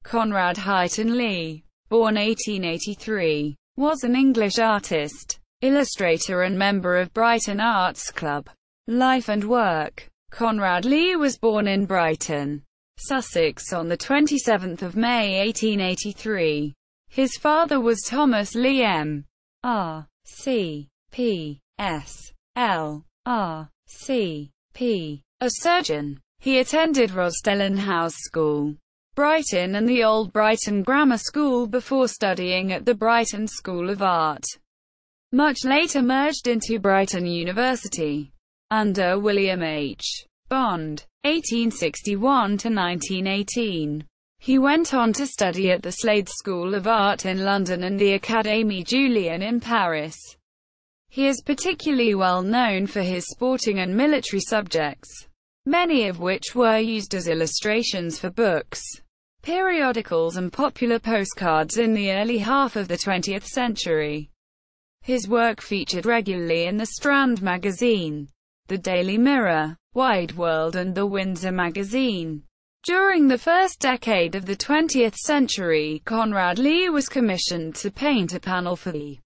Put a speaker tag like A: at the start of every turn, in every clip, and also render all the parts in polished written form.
A: Conrad Heighton Leigh, born 1883, was an English artist, illustrator and member of Brighton Arts Club. Life and work. Conrad Leigh was born in Brighton, Sussex on 27 May 1883. His father was Thomas Leigh M.R.C.P.S.L.R.C.P., a surgeon. He attended Rostellan House School, Brighton and the Old Brighton Grammar School before studying at the Brighton School of Art. Much later merged into Brighton University under William H. Bond, 1861–1918. He went on to study at the Slade School of Art in London and the Académie Julian in Paris. He is particularly well known for his sporting and military subjects, many of which were used as illustrations for books, periodicals and popular postcards in the early half of the 20th century. His work featured regularly in the Strand magazine, the Daily Mirror, Wide World and the Windsor magazine. During the first decade of the 20th century, Conrad Leigh was commissioned to paint a panel for the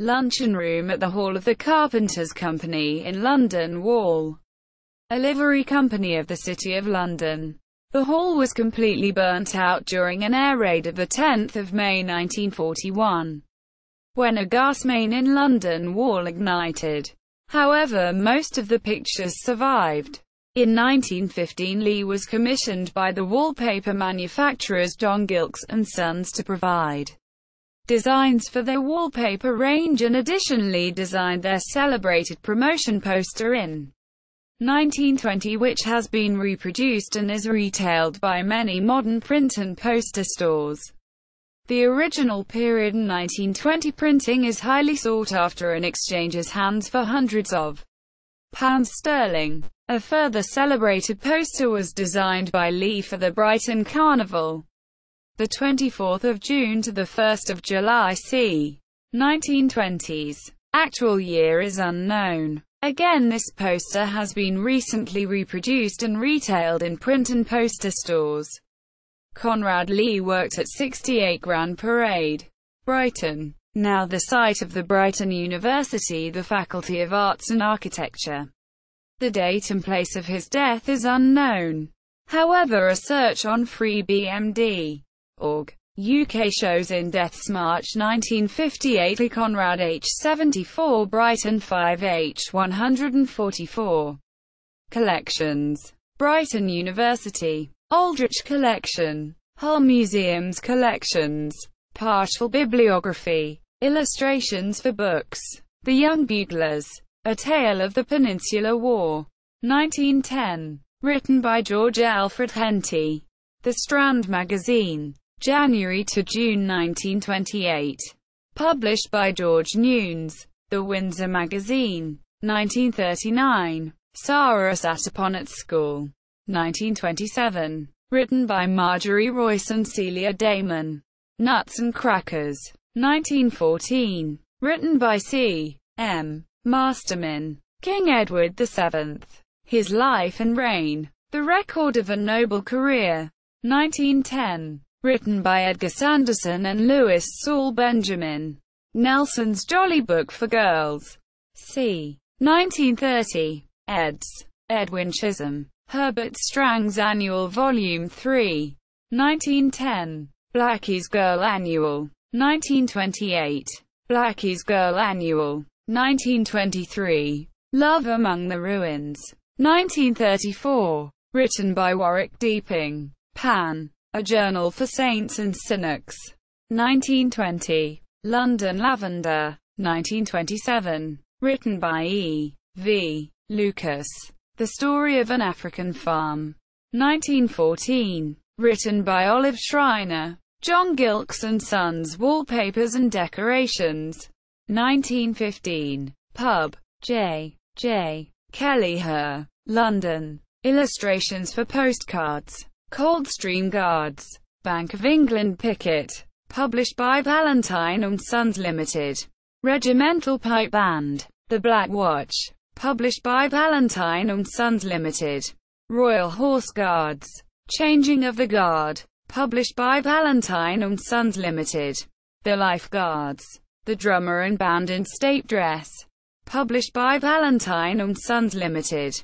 A: luncheon room at the Hall of the Carpenters' Company in London Wall, a livery company of the City of London. The hall was completely burnt out during an air raid of 10 May 1941, when a gas main in London Wall ignited. However, most of the pictures survived. In 1915, Leigh was commissioned by the wallpaper manufacturers John Gilkes and Sons to provide designs for their wallpaper range and additionally designed their celebrated promotion poster in 1920, which has been reproduced and is retailed by many modern print and poster stores. The original period 1920 printing is highly sought after and exchanges hands for hundreds of pounds sterling. A further celebrated poster was designed by Leigh for the Brighton Carnival, the 24th of June to the 1st of July c. 1920s. Actual year is unknown. Again, this poster has been recently reproduced and retailed in print and poster stores. Conrad Leigh worked at 68 Grand Parade, Brighton, now the site of the Brighton University, the Faculty of Arts and Architecture. The date and place of his death is unknown. However, a search on freebmd.org UK shows in deaths March 1958, Leigh Conrad H. 74, Brighton 5H 144. Collections. Brighton University, Aldrich Collection, Hull Museum's Collections, Partial Bibliography, Illustrations for Books, The Young Buglers, A Tale of the Peninsular War, 1910, written by George Alfred Henty. The Strand Magazine, January to June 1928, published by George Newnes. The Windsor Magazine, 1939, Sarah sat upon at school, 1927, written by Marjorie Royce and Celia Damon. Nuts and Crackers, 1914, written by C. M. Masterman. King Edward VII. His Life and Reign, The Record of a Noble Career, 1910, written by Edgar Sanderson and Louis Saul Benjamin. Nelson's Jolly Book for Girls, c. 1930, eds. Edwin Chisholm. Herbert Strang's Annual Volume 3, 1910. Blackie's Girl Annual, 1928. Blackie's Girl Annual, 1923. Love Among the Ruins, 1934. Written by Warwick Deeping. Pan, A Journal for Saints and Cynics, 1920. London Lavender, 1927. Written by E. V. Lucas. The Story of an African Farm, 1914. Written by Olive Schreiner. John Gilkes and Sons Wallpapers and Decorations, 1915. Pub. J. J. Kellyher, London. Illustrations for Postcards. Coldstream Guards. Bank of England Picket. Published by Valentine and Sons Limited. Regimental Pipe Band. The Black Watch. Published by Valentine and Sons Limited. Royal Horse Guards. Changing of the Guard. published by Valentine and Sons Limited. The Lifeguards, the drummer and band in state dress, published by Valentine and Sons Limited.